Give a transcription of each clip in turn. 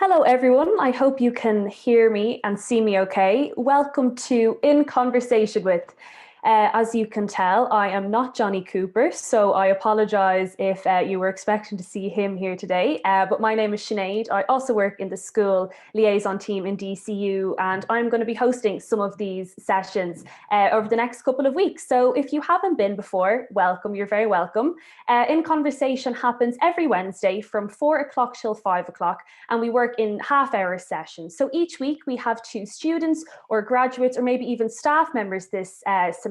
Hello, everyone. I hope you can hear me and see me okay. Welcome to In Conversation With. As you can tell, I am not Johnny Cooper, so I apologise if you were expecting to see him here today. But my name is Sinead. I also work in the school liaison team in DCU, and I'm going to be hosting some of these sessions over the next couple of weeks. So if you haven't been before, welcome. You're very welcome. In Conversation happens every Wednesday from 4 o'clock till 5 o'clock, and we work in half-hour sessions. So each week we have two students or graduates or maybe even staff members this semester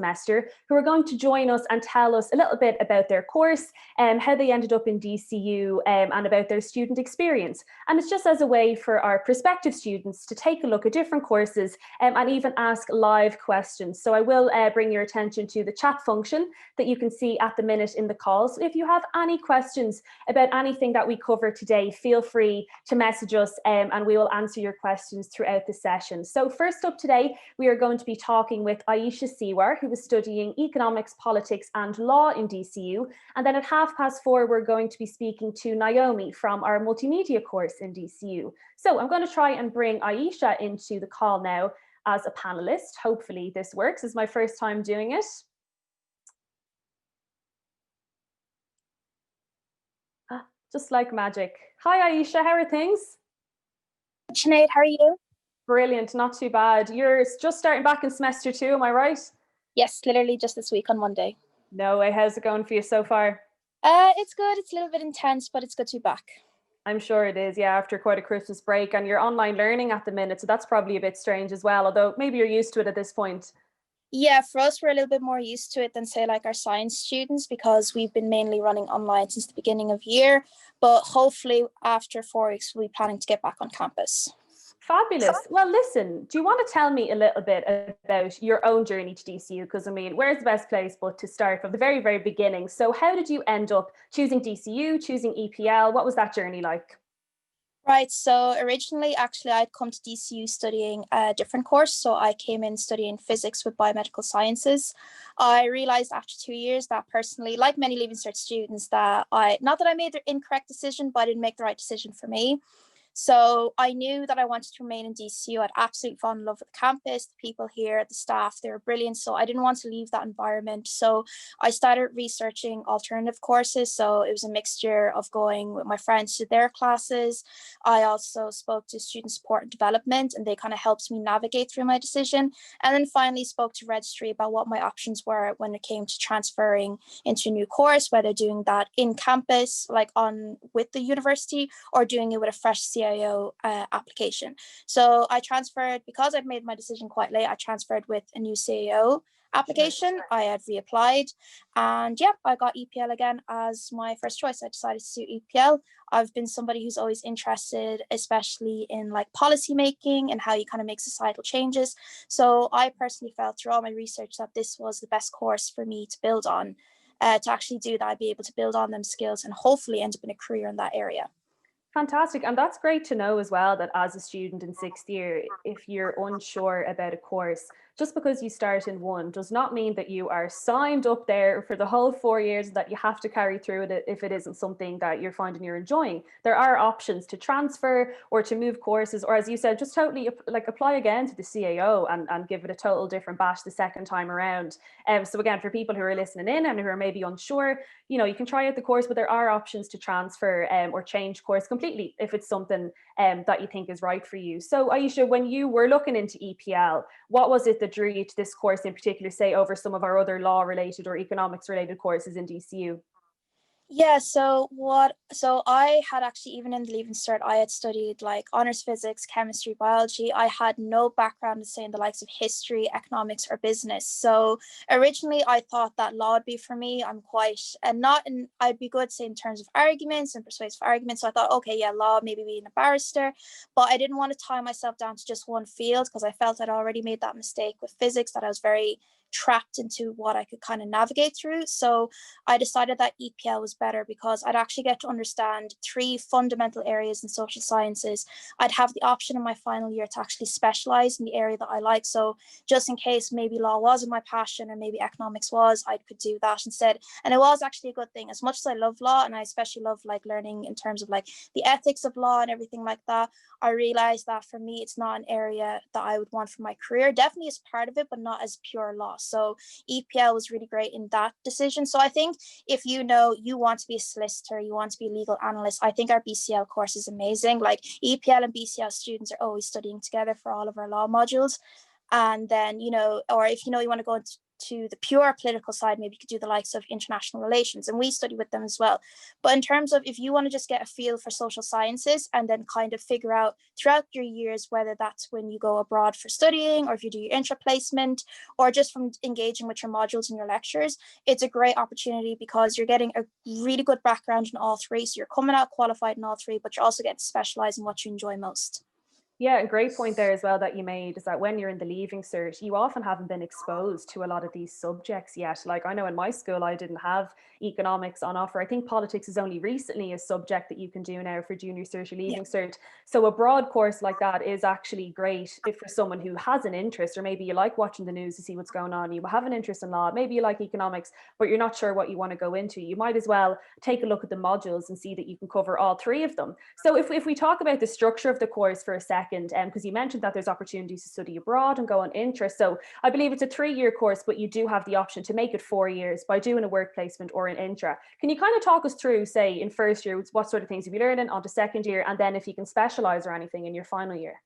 who are going to join us and tell us a little bit about their course and how they ended up in DCU and about their student experience. And it's just as a way for our prospective students to take a look at different courses and even ask live questions. So I will bring your attention to the chat function that you can see at the minute in the call. So if you have any questions about anything that we cover today, feel free to message us and we will answer your questions throughout the session. So first up today, we are going to be talking with Aisha Siwar, who is studying economics, politics and law in DCU. And then at 4:30, we're going to be speaking to Naomi from our multimedia course in DCU. So I'm going to try and bring Aisha into the call now as a panelist. Hopefully this works. It's my first time doing it. Just like magic. Hi, Aisha, how are things? Sinead, how are you? Brilliant, not too bad. You're just starting back in semester 2, am I right? Yes, literally just this week on Monday. No way, how's it going for you so far? It's good. It's a little bit intense, but it's good to be back. I'm sure it is, yeah, after quite a Christmas break, and you're online learning at the minute, so that's probably a bit strange as well, although maybe you're used to it at this point. Yeah, for us, we're a little bit more used to it than, say, like our science students, because we've been mainly running online since the beginning of year. But hopefully after 4 weeks, we'll be planning to get back on campus. Fabulous. Well, listen, do you want to tell me a little bit about your own journey to DCU? Because, I mean, where's the best place but to start from the very, very beginning? So how did you end up choosing DCU, choosing EPL? What was that journey like? Right, so originally, actually, I'd come to DCU studying a different course. So I came in studying physics with biomedical sciences. I realized after 2 years that personally, like many Leaving Cert students, that not that I made the incorrect decision, but I didn't make the right decision for me. So I knew that I wanted to remain in DCU. I'd absolutely fallen in love with the campus, the people here, the staff, they were brilliant. So I didn't want to leave that environment. So I started researching alternative courses. So it was a mixture of going with my friends to their classes. I also spoke to student support and development, and they kind of helped me navigate through my decision. And then finally spoke to registry about what my options were when it came to transferring into a new course, whether doing that in campus, like on with the university, or doing it with a fresh CIO application. So I transferred, because I'd made my decision quite late, I transferred with a new CIO application. I had reapplied, and yeah, I got EPL again as my first choice. I decided to do EPL. I've been somebody who's always interested, especially in like policy making and how you kind of make societal changes. So I personally felt through all my research that this was the best course for me to build on, to actually do that. I'd be able to build on them skills and hopefully end up in a career in that area. Fantastic. And that's great to know as well, that as a student in sixth year, if you're unsure about a course, just because you start in one does not mean that you are signed up there for the whole 4 years, that you have to carry through it if it isn't something that you're finding you're enjoying. There are options to transfer or to move courses, or as you said, just totally like apply again to the CAO and give it a total different bash the second time around. So again, for people who are listening in and who are maybe unsure, you know, you can try out the course, but there are options to transfer or change course completely if it's something that you think is right for you. So Aisha, when you were looking into EPL, what was it that drew you to this course in particular, say over some of our other law related or economics related courses in DCU? Yeah, so I had actually, even in the Leaving Cert, I had studied like honors physics, chemistry, biology. I had no background, say, in the likes of history, economics, or business. So originally I thought that law would be for me. I'm quite, and not in, I'd be good, say, in terms of arguments and persuasive arguments. So I thought, okay, yeah, law, maybe being a barrister, but I didn't want to tie myself down to just one field, because I felt I'd already made that mistake with physics, that I was very trapped into what I could kind of navigate through. So I decided that EPL was better because I'd actually get to understand 3 fundamental areas in social sciences. I'd have the option in my final year to actually specialize in the area that I like. So just in case maybe law wasn't my passion or maybe economics was, I could do that instead. And it was actually a good thing. As much as I love law, and I especially love like learning in terms of like the ethics of law and everything like that, I realized that for me, it's not an area that I would want for my career. Definitely as part of it, but not as pure law. So EPL was really great in that decision. So I think if you know you want to be a solicitor, you want to be a legal analyst, I think our BCL course is amazing. Like EPL and BCL students are always studying together for all of our law modules. And then, you know, or if you know you want to go to the pure political side, maybe you could do the likes of international relations, and we study with them as well. But in terms of if you want to just get a feel for social sciences and then kind of figure out throughout your years, whether that's when you go abroad for studying or if you do your intra placement or just from engaging with your modules and your lectures, it's a great opportunity because you're getting a really good background in all 3. So you're coming out qualified in all 3, but you're also getting to specialize in what you enjoy most. Yeah, a great point there as well that you made is that when you're in the leaving cert, you often haven't been exposed to a lot of these subjects yet. Like I know in my school, I didn't have economics on offer. I think politics is only recently a subject that you can do now for junior cert or leaving cert. So a broad course like that is actually great if for someone who has an interest, or maybe you like watching the news to see what's going on. You have an interest in law, maybe you like economics, but you're not sure what you want to go into. You might as well take a look at the modules and see that you can cover all 3 of them. So if we talk about the structure of the course for a second, because you mentioned that there's opportunities to study abroad and go on interest. So I believe it's a 3-year course, but you do have the option to make it 4 years by doing a work placement or an intra. Can you kind of talk us through, say, in first year, what sort of things you'll be learning on to second year, and then if you can specialize or anything in your final year?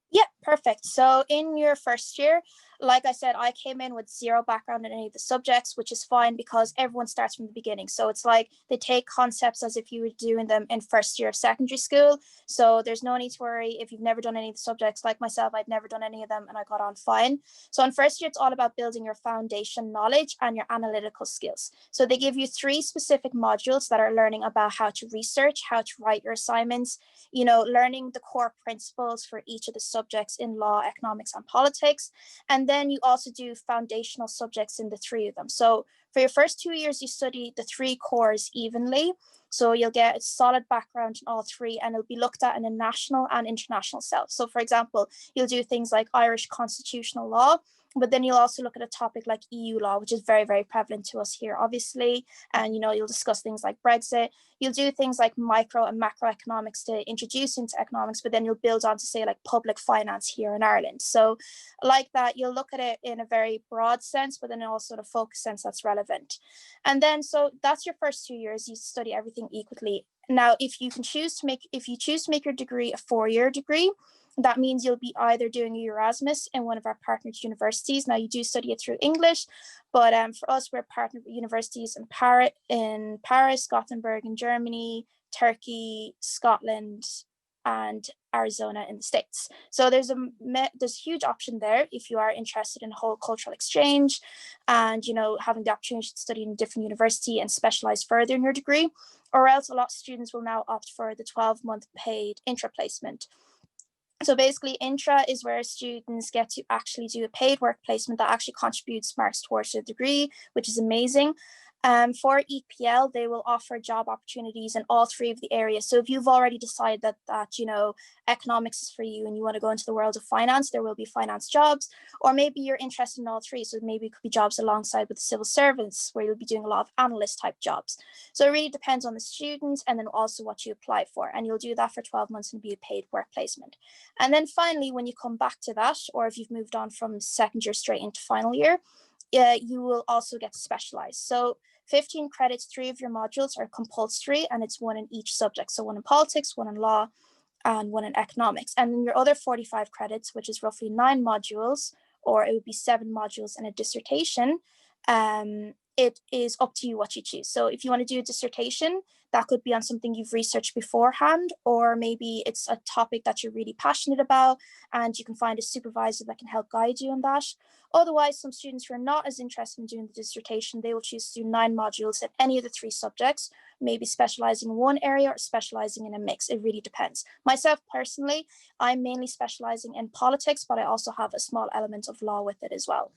Yeah, perfect. So in your first year, like I said, I came in with 0 background in any of the subjects, which is fine because everyone starts from the beginning. So it's like they take concepts as if you were doing them in first year of secondary school. So there's no need to worry if you've never done any of the subjects. Like myself, I'd never done any of them and I got on fine. So in first year, it's all about building your foundation knowledge and your analytical skills. So they give you 3 specific modules that are learning about how to research, how to write your assignments, you know, learning the core principles for each of the subjects in law, economics, and politics. And then you also do foundational subjects in the 3 of them. So for your first 2 years, you study the 3 cores evenly. So you'll get a solid background in all 3, and it'll be looked at in a national and international self. So for example, you'll do things like Irish constitutional law, but then you'll also look at a topic like EU law, which is very, very prevalent to us here, obviously. And, you know, you'll discuss things like Brexit. You'll do things like micro and macroeconomics to introduce into economics, but then you'll build on to say like public finance here in Ireland. So like that, you'll look at it in a very broad sense, but then also the focus sense that's relevant. And then, so that's your first 2 years, you study everything equally. Now, if you choose to make your degree a 4-year degree, that means you'll be either doing a Erasmus in one of our partnered universities. Now, you do study it through English, but for us, we're partnered with universities in Paris, Gothenburg in Germany, Turkey, Scotland, and Arizona in the States. So there's a huge option there if you are interested in whole cultural exchange and, you know, having the opportunity to study in a different university and specialize further in your degree. Or else a lot of students will now opt for the 12-month paid intra placement. So basically, intra is where students get to actually do a paid work placement that actually contributes marks towards their degree, which is amazing. For EPL, they will offer job opportunities in all 3 of the areas. So if you've already decided that you know, economics is for you and you want to go into the world of finance, there will be finance jobs. Or maybe you're interested in all 3. So maybe it could be jobs alongside with the civil servants where you'll be doing a lot of analyst type jobs. So it really depends on the student and then also what you apply for. And you'll do that for 12 months and be a paid work placement. And then finally, when you come back to that, or if you've moved on from second year straight into final year, you will also get to specialize. So 15 credits, 3 of your modules are compulsory, and it's 1 in each subject. So 1 in politics, 1 in law, and 1 in economics. And then your other 45 credits, which is roughly 9 modules, or it would be 7 modules and a dissertation, it is up to you what you choose. So if you want to do a dissertation, that could be on something you've researched beforehand, or maybe it's a topic that you're really passionate about and you can find a supervisor that can help guide you in that. Otherwise, some students who are not as interested in doing the dissertation, they will choose to do 9 modules in any of the 3 subjects maybe specializing in one area or specializing in a mix. It really depends. Myself personally, I'm mainly specializing in politics, but I also have a small element of law with it as well.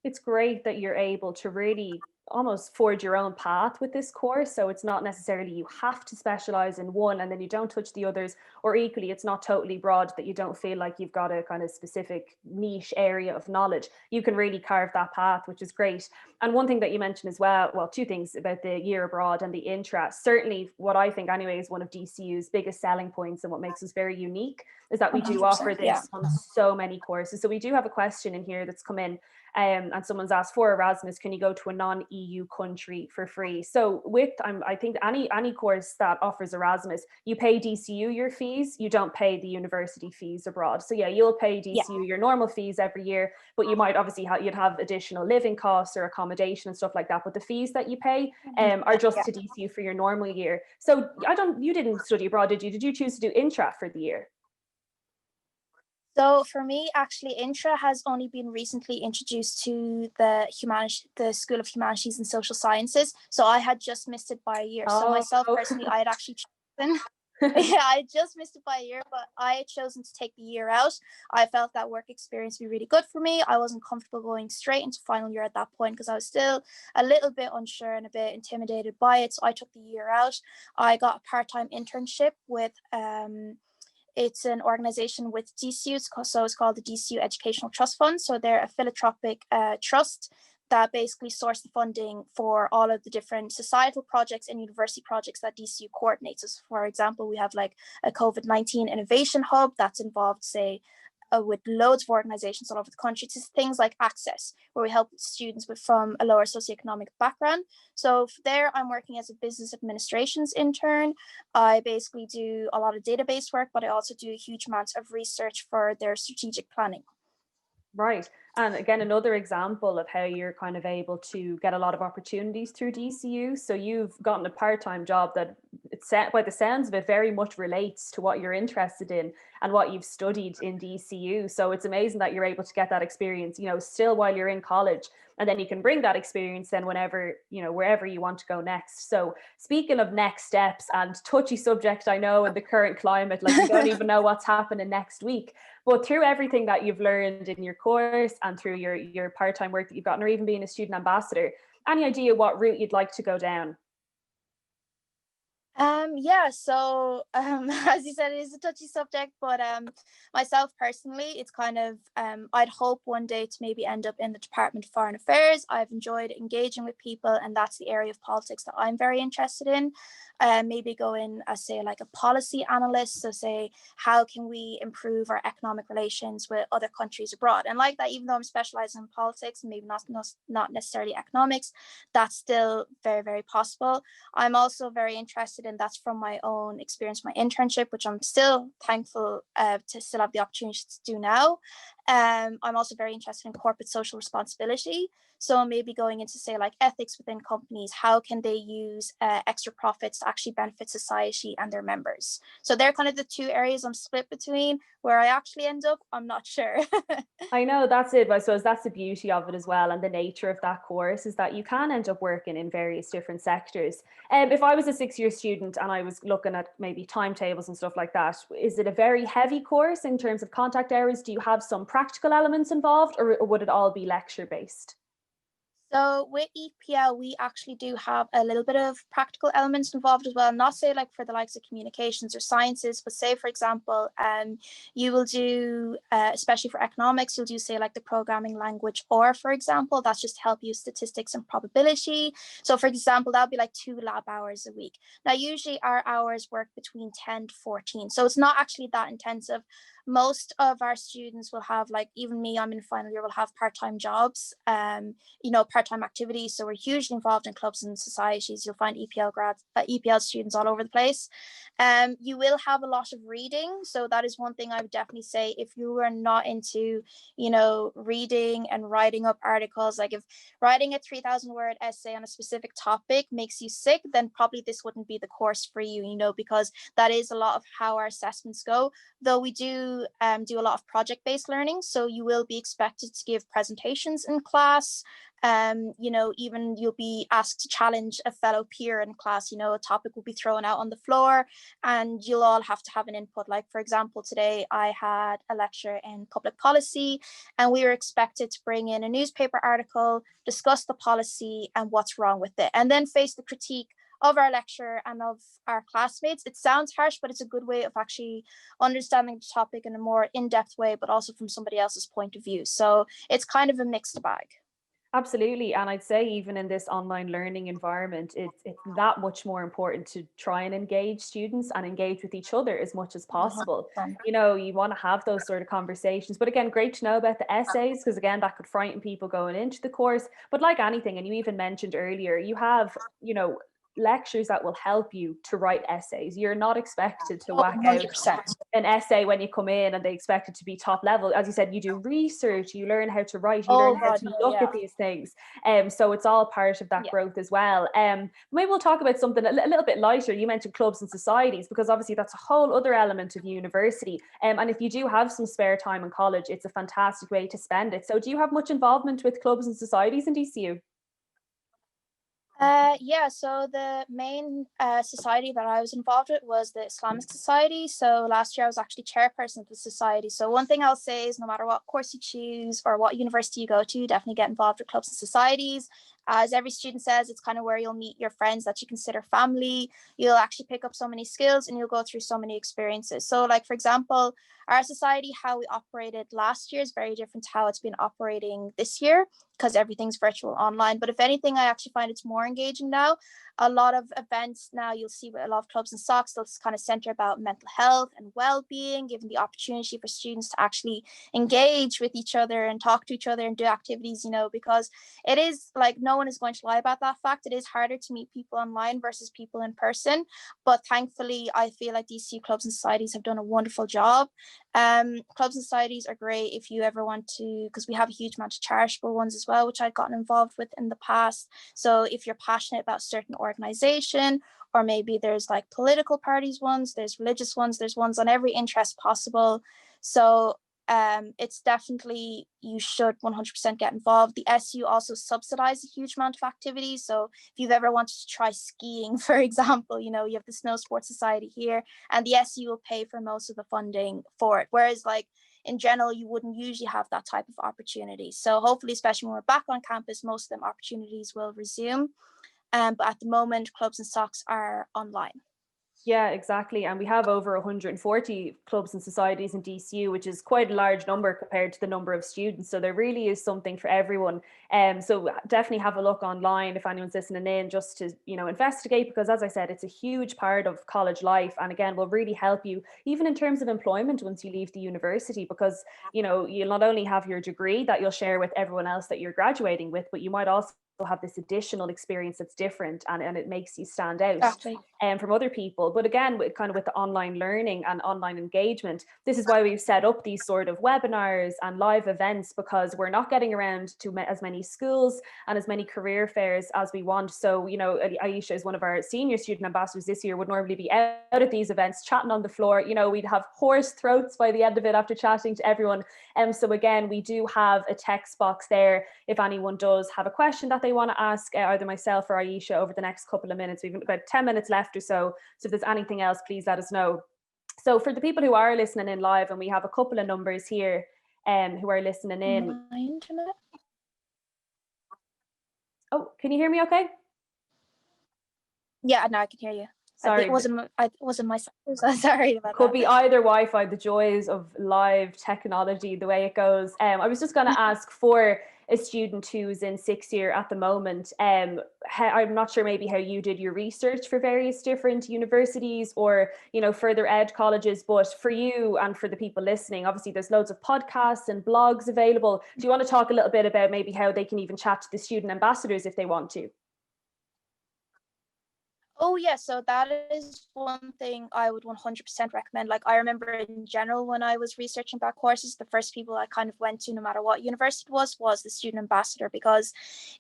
It's great that you're able to really almost forge your own path with this course. So it's not necessarily you have to specialize in one and then you don't touch the others, or equally, it's not totally broad that you don't feel like you've got a kind of specific niche area of knowledge. You can really carve that path, which is great. And one thing that you mentioned as well, two things about the year abroad and the intra. Certainly, what I think anyway is one of DCU's biggest selling points and what makes us very unique is that we do offer this on so many courses. So we do have a question in here that's come in. And someone's asked, for Erasmus, can you go to a non-EU country for free? So with, I think any course that offers Erasmus, you pay DCU your fees, you don't pay the university fees abroad. So yeah, you'll pay DCU your normal fees every year, but you might obviously you'd have additional living costs or accommodation and stuff like that. But the fees that you pay are just to DCU for your normal year. So you didn't study abroad, did you? Did you choose to do intra for the year? So for me, actually, Intra has only been recently introduced to the School of Humanities and Social Sciences. So I had just missed it by a year. So myself personally, I had actually chosen. I just missed it by a year, but I had chosen to take the year out. I felt that work experience would be really good for me. I wasn't comfortable going straight into final year at that point because I was still a little bit unsure and a bit intimidated by it. So I took the year out. I got a part-time internship with it's an organization with DCU, so it's called the DCU Educational Trust Fund. So they're a philanthropic trust that basically source the funding for all of the different societal projects and university projects that DCU coordinates. So for example, we have like a COVID-19 innovation hub that's involved, say, with loads of organizations all over the country, to things like Access, where we help students from a lower socioeconomic background. So there I'm working as a business administrations intern. I basically do a lot of database work, but I also do a huge amount of research for their strategic planning. Right. And again, another example of how you're kind of able to get a lot of opportunities through DCU. So you've gotten a part-time job that, by the sounds of it, very much relates to what you're interested in and what you've studied in DCU. So it's amazing that you're able to get that experience, still while you're in college. And then you can bring that experience then whenever, wherever you want to go next. So speaking of next steps and touchy subject, I know in the current climate, like we don't even know what's happening next week. But through everything that you've learned in your course and through your part-time work that you've gotten, or even being a student ambassador, any idea what route you'd like to go down? So as you said, it is a touchy subject, but myself personally, it's kind of I'd hope one day to maybe end up in the Department of Foreign Affairs. I've enjoyed engaging with people, and that's the area of politics that I'm very interested in. Maybe go in as, say, like a policy analyst, so say, how can we improve our economic relations with other countries abroad? And like that, even though I'm specializing in politics, maybe not necessarily economics, that's still very, very possible. I'm also very interested in, that's from my own experience, my internship, which I'm still thankful to still have the opportunity to do now. I'm also very interested in corporate social responsibility. So maybe going into, say, like ethics within companies, how can they use extra profits to actually benefit society and their members? So they're kind of the two areas I'm split between. Where I actually end up, I'm not sure. I know, that's it. But I suppose that's the beauty of it as well. And the nature of that course is that you can end up working in various different sectors. If I was a 6-year student and I was looking at maybe timetables and stuff like that, is it a very heavy course in terms of contact hours? Do you have some practical elements involved, or would it all be lecture based? So with EPL, we actually do have a little bit of practical elements involved as well. Not say like for the likes of communications or sciences, but say, for example, you will do, especially for economics, you'll do, say, like the programming language, or for example, that's just to help you statistics and probability. So for example, that'll be like 2 lab hours a week. Now, usually our hours work between 10 to 14. So it's not actually that intensive. Most of our students will have, like, even me, I'm in final year, will have part-time jobs, part-time activities. So we're hugely involved in clubs and societies. You'll find EPL students all over the place. You will have a lot of reading. So that is one thing I would definitely say, if you are not into, reading and writing up articles, like if writing a 3,000 word essay on a specific topic makes you sick, then probably this wouldn't be the course for you, because that is a lot of how our assessments go. Though we do a lot of project-based learning, so you will be expected to give presentations in class. Even you'll be asked to challenge a fellow peer in class. A topic will be thrown out on the floor and you'll all have to have an input. Like, for example, today I had a lecture in public policy and we were expected to bring in a newspaper article, discuss the policy and what's wrong with it, and then face the critique of our lecturer and of our classmates. It sounds harsh, but it's a good way of actually understanding the topic in a more in-depth way, but also from somebody else's point of view. So it's kind of a mixed bag. Absolutely. And I'd say even in this online learning environment, it's that much more important to try and engage students and engage with each other as much as possible. 100%. You want to have those sort of conversations. But again, great to know about the essays, because again, that could frighten people going into the course. But like anything, and you even mentioned earlier, you have, lectures that will help you to write essays. You're not expected to whack out 100%. an essay when you come in and they expect it to be top level. As you said, you do research, you learn how to write, you learn how to look at these things. So it's all part of that growth as well. Maybe we'll talk about something a little bit lighter. You mentioned clubs and societies, because obviously that's a whole other element of university. And if you do have some spare time in college, it's a fantastic way to spend it. So do you have much involvement with clubs and societies in DCU? So the main society that I was involved with was the Islamic Society. So last year I was actually chairperson of the society. So one thing I'll say is no matter what course you choose or what university you go to, definitely get involved with clubs and societies. As every student says, it's kind of where you'll meet your friends that you consider family. You'll actually pick up so many skills and you'll go through so many experiences. So like, for example, our society, how we operated last year is very different to how it's been operating this year, because everything's virtual online. But if anything, I actually find it's more engaging now. A lot of events now you'll see with a lot of clubs and SOCs, they'll kind of center about mental health and well-being, giving the opportunity for students to actually engage with each other and talk to each other and do activities, because it is like, no one is going to lie about that fact. It is harder to meet people online versus people in person. But thankfully, I feel like DCU clubs and societies have done a wonderful job. Clubs and societies are great if you ever want to, because we have a huge amount of charitable ones as well, which I've gotten involved with in the past. So if you're passionate about certain organization, or maybe there's like political parties ones, there's religious ones, there's ones on every interest possible. So it's definitely, you should 100% get involved. The SU also subsidize a huge amount of activities. So if you've ever wanted to try skiing, for example, you have the Snow Sports Society here, and the SU will pay for most of the funding for it. Whereas like in general, you wouldn't usually have that type of opportunity. So hopefully, especially when we're back on campus, most of them opportunities will resume. But at the moment, clubs and SOCs are online. Yeah, exactly. And we have over 140 clubs and societies in DCU, which is quite a large number compared to the number of students. So there really is something for everyone. So definitely have a look online if anyone's listening in, just to, investigate, because as I said, it's a huge part of college life. And again, will really help you even in terms of employment once you leave the university, because, you'll not only have your degree that you'll share with everyone else that you're graduating with, but you might also have this additional experience that's different, and it makes you stand out from other people. But again, with the online learning and online engagement, this is why we've set up these sort of webinars and live events, because we're not getting around to as many schools and as many career fairs as we want. So, Aisha is one of our senior student ambassadors this year, would normally be out at these events chatting on the floor. We'd have hoarse throats by the end of it after chatting to everyone. So again, we do have a text box there if anyone does have a question that they want to ask either myself or Aisha over the next couple of minutes. We've about 10 minutes left or so. So if there's anything else, please let us know. So for the people who are listening in live, and we have a couple of numbers here who are listening in. My internet. Oh, can you hear me okay? Yeah, now I can hear you. Sorry. It wasn't my sorry about that. Could be either Wi-Fi, the joys of live technology, the way it goes. I was just going to ask for a student who's in 6th year at the moment. I'm not sure maybe how you did your research for various different universities or, further ed colleges, but for you and for the people listening, obviously there's loads of podcasts and blogs available. Do you want to talk a little bit about maybe how they can even chat to the student ambassadors if they want to? Oh yeah, so that is one thing I would 100% recommend. Like I remember in general when I was researching about courses, the first people I kind of went to, no matter what university it was the student ambassador, because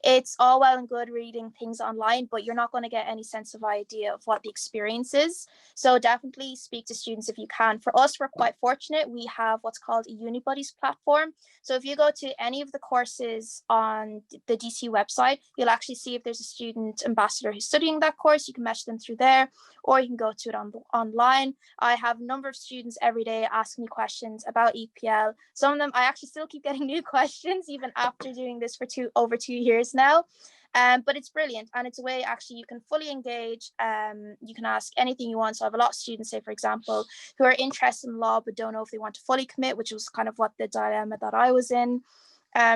it's all well and good reading things online, but you're not going to get any sense of idea of what the experience is. So definitely speak to students if you can. For us, we're quite fortunate. We have what's called a Unibuddies platform. So if you go to any of the courses on the DCU website, you'll actually see if there's a student ambassador who's studying that course. You can message them through there, or you can go to it online. I have a number of students every day asking me questions about EPL. Some of them, I actually still keep getting new questions even after doing this for over 2 years now. But it's brilliant, and it's a way actually you can fully engage. You can ask anything you want. So I have a lot of students, say for example, who are interested in law but don't know if they want to fully commit, which was kind of what the dilemma that I was in.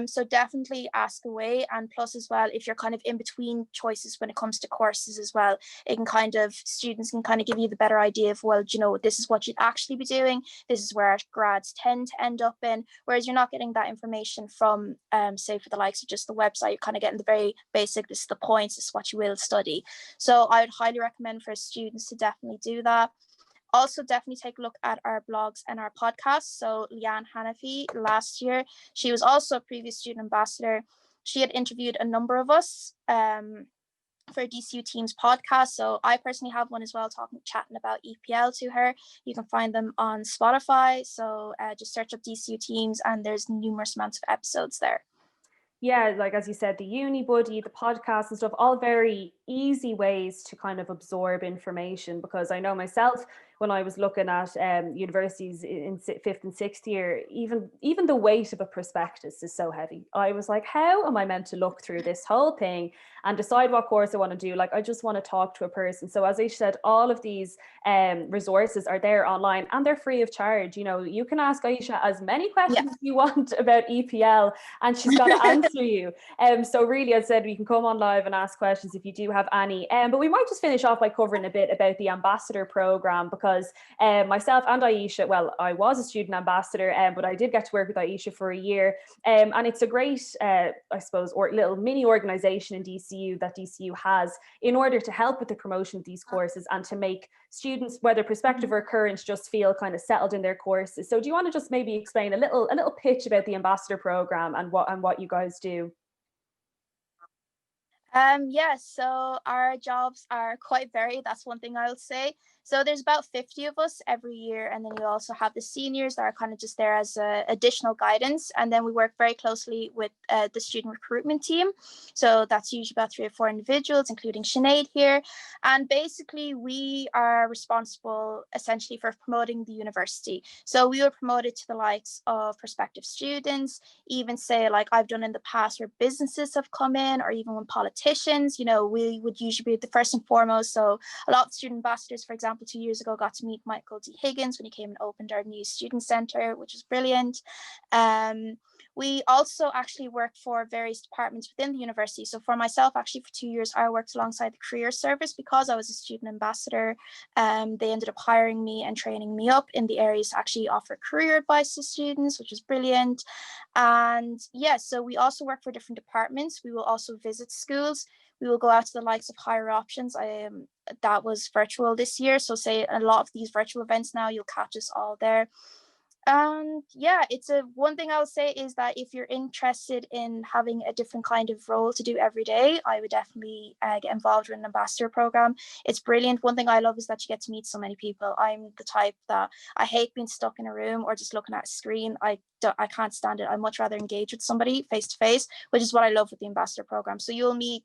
So definitely ask away. And plus as well, if you're kind of in between choices when it comes to courses as well, it can kind of, students can kind of give you the better idea of, well, you know, this is what you'd actually be doing. This is where grads tend to end up in. Whereas you're not getting that information from, say for the likes of just the website, you're kind of getting the very basic, this is the points, this is what you will study. So I would highly recommend for students to definitely do that. Also, definitely take a look at our blogs and our podcasts. So Leanne Hanafi, last year, she was also a previous student ambassador. She had interviewed a number of us for DCU Teams podcast. So I personally have one as well, chatting about EPL to her. You can find them on Spotify. So just search up DCU Teams and there's numerous amounts of episodes there. Yeah, like as you said, the Unibuddy, the podcast and stuff, all very easy ways to kind of absorb information, because I know myself when I was looking at universities in fifth and sixth year, even the weight of a prospectus is so heavy. I was like, how am I meant to look through this whole thing and decide what course I want to do? Like, I just want to talk to a person. So as Aisha said, all of these resources are there online and they're free of charge. You know, you can ask Aisha as many questions as you want about EPL and she's got to answer you. So really, as I said, we can come on live and ask questions if you do have any. But we might just finish off by covering a bit about the ambassador program, because myself and Aisha, well, I was a student ambassador, but I did get to work with Aisha for a year. And it's a great, I suppose, or little mini organization in DCU that DCU has in order to help with the promotion of these courses and to make students, whether prospective or current, just feel kind of settled in their courses. So do you want to just maybe explain a little pitch about the ambassador program and what you guys do? Yeah, so our jobs are quite varied. That's one thing I will say. So there's about 50 of us every year, and then you also have the seniors that are kind of just there as additional guidance. And then we work very closely with the student recruitment team. So that's usually about 3 or 4 individuals, including Sinead here. And basically, we are responsible essentially for promoting the university. So we were promoted to the likes of prospective students, even say like I've done in the past where businesses have come in, or even when politicians, you know, we would usually be the first and foremost. So a lot of student ambassadors, for example, 2 years ago, got to meet Michael D. Higgins when he came and opened our new student center, which was brilliant. We also actually work for various departments within the university. So for myself, actually for 2 years, I worked alongside the career service because I was a student ambassador. They ended up hiring me and training me up in the areas to actually offer career advice to students, which is brilliant. And yeah, so we also work for different departments. We will also visit schools. We will go out to the likes of higher options. That was virtual this year. So say a lot of these virtual events now, you'll catch us all there. And yeah, it's one thing I'll say is that if you're interested in having a different kind of role to do every day, I would definitely get involved in an ambassador program. It's brilliant. One thing I love is that you get to meet so many people. I'm the type that I hate being stuck in a room or just looking at a screen. I can't stand it. I much rather engage with somebody face to face, which is what I love with the ambassador program. So you'll meet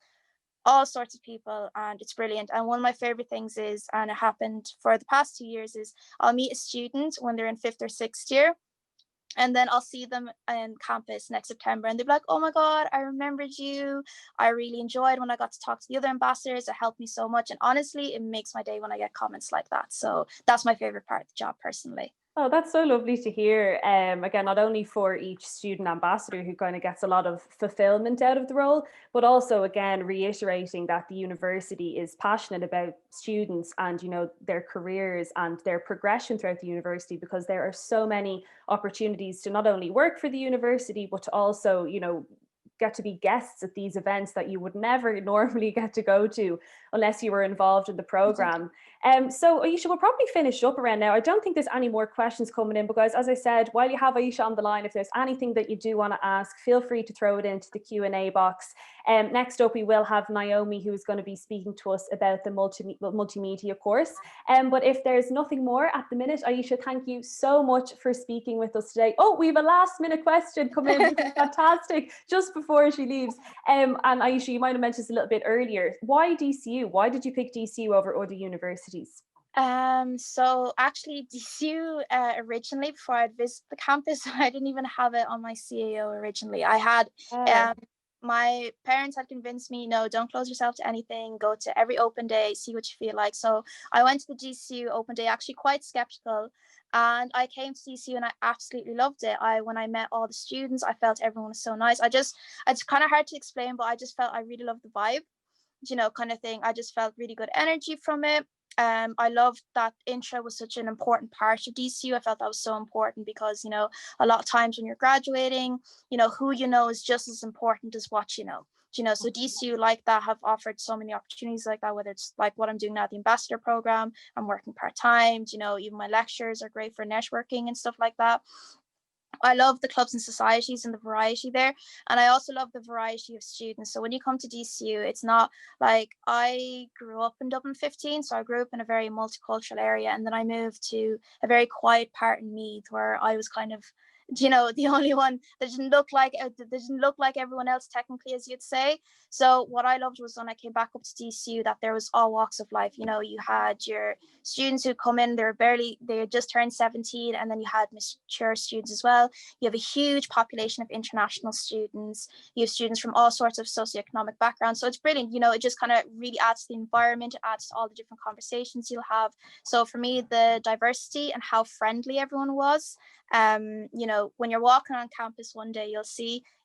all sorts of people and it's brilliant. And one of my favorite things is, and it happened for the past 2 years, is I'll meet a student when they're in 5th or 6th year, and then I'll see them in campus next September and they'll be like, oh my God, I remembered you. I really enjoyed when I got to talk to the other ambassadors. It helped me so much. And honestly, it makes my day when I get comments like that. So that's my favorite part of the job personally. Oh, that's so lovely to hear. Again, not only for each student ambassador who kind of gets a lot of fulfillment out of the role, but also again reiterating that the university is passionate about students and, you know, their careers and their progression throughout the university, because there are so many opportunities to not only work for the university, but to also, you know, get to be guests at these events that you would never normally get to go to unless you were involved in the program. So Aisha, we'll probably finish up around now. I don't think there's any more questions coming in, because as I said, while you have Aisha on the line, if there's anything that you do want to ask, feel free to throw it into the Q&A box. Next up, we will have Naomi, who is going to be speaking to us about the multimedia course. But if there's nothing more at the minute, Aisha, thank you so much for speaking with us today. Oh, we have a last minute question come in, which is fantastic, just before she leaves. And Aisha, you might have mentioned this a little bit earlier. Why DCU? Why did you pick DCU over other universities? So actually DCU originally, before I'd visit the campus, I didn't even have it on my CAO originally. I had my parents had convinced me, no, don't close yourself to anything, go to every open day, see what you feel like. So I went to the DCU open day, actually quite skeptical, and I came to DCU and I absolutely loved it. When I met all the students, I felt everyone was so nice. It's kind of hard to explain, but I just felt I really loved the vibe, kind of thing. I just felt really good energy from it. I loved that intro was such an important part of DCU. I felt that was so important because, a lot of times when you're graduating, who you know is just as important as what you know. So DCU like that have offered so many opportunities like that, whether it's like what I'm doing now, the ambassador program, I'm working part-time, even my lectures are great for networking and stuff like that. I love the clubs and societies and the variety there. And I also love the variety of students. So when you come to DCU, it's not like I grew up in Dublin 15. So I grew up in a very multicultural area. And then I moved to a very quiet part in Meath where I was kind of, the only one that didn't look like everyone else technically, as you'd say. So what I loved was when I came back up to DCU that there was all walks of life. You had your students who come in, they had just turned 17, and then you had mature students as well. You have a huge population of international students. You have students from all sorts of socioeconomic backgrounds. So it's brilliant. It just kind of really adds to the environment. It adds to all the different conversations you'll have. So for me, the diversity and how friendly everyone was, when you're walking on campus one day,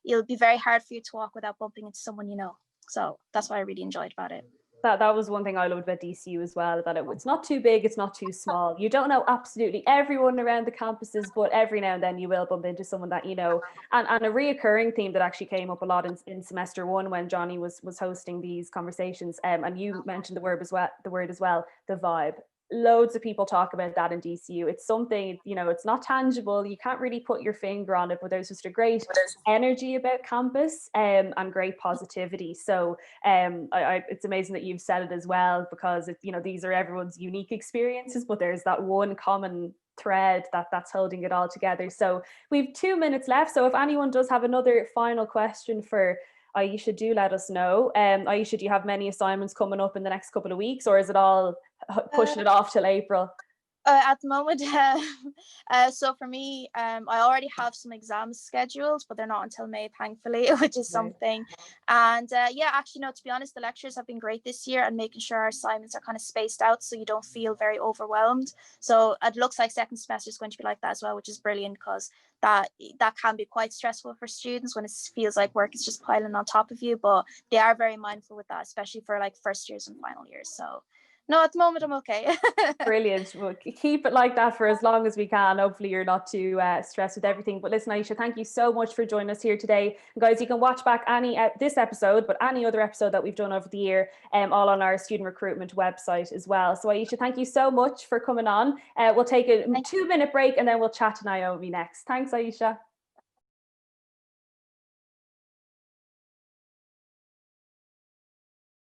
it'll be very hard for you to walk without bumping into someone you know. So that's what I really enjoyed about it. That was one thing I loved about DCU as well, that it's not too big, it's not too small. You don't know absolutely everyone around the campuses, but every now and then you will bump into someone that you know. And a reoccurring theme that actually came up a lot in semester one when Johnny was hosting these conversations, and you mentioned the word as well, the vibe. Loads of people talk about that in DCU. It's something, it's not tangible. You can't really put your finger on it, but there's just a great energy about campus, and great positivity. So it's amazing that you've said it as well, because these are everyone's unique experiences, but there's that one common thread that's holding it all together. So we've 2 minutes left. So if anyone does have another final question for Aisha, do let us know. Aisha, do you have many assignments coming up in the next couple of weeks, or is it all pushing it off till April? At the moment, so for me, I already have some exams scheduled, but they're not until May, thankfully, which is something. And actually, no, to be honest, the lectures have been great this year, and making sure our assignments are kind of spaced out so you don't feel very overwhelmed. So it looks like second semester is going to be like that as well, which is brilliant, because that can be quite stressful for students when it feels like work is just piling on top of you. But they are very mindful with that, especially for like first years and final years. So no, at the moment, I'm okay. Brilliant. We'll keep it like that for as long as we can. Hopefully you're not too stressed with everything. But listen, Aisha, thank you so much for joining us here today. And guys, you can watch back this episode, but any other episode that we've done over the year, all on our student recruitment website as well. So Aisha, thank you so much for coming on. We'll take a 2-minute break and then we'll chat to Naomi next. Thanks, Aisha.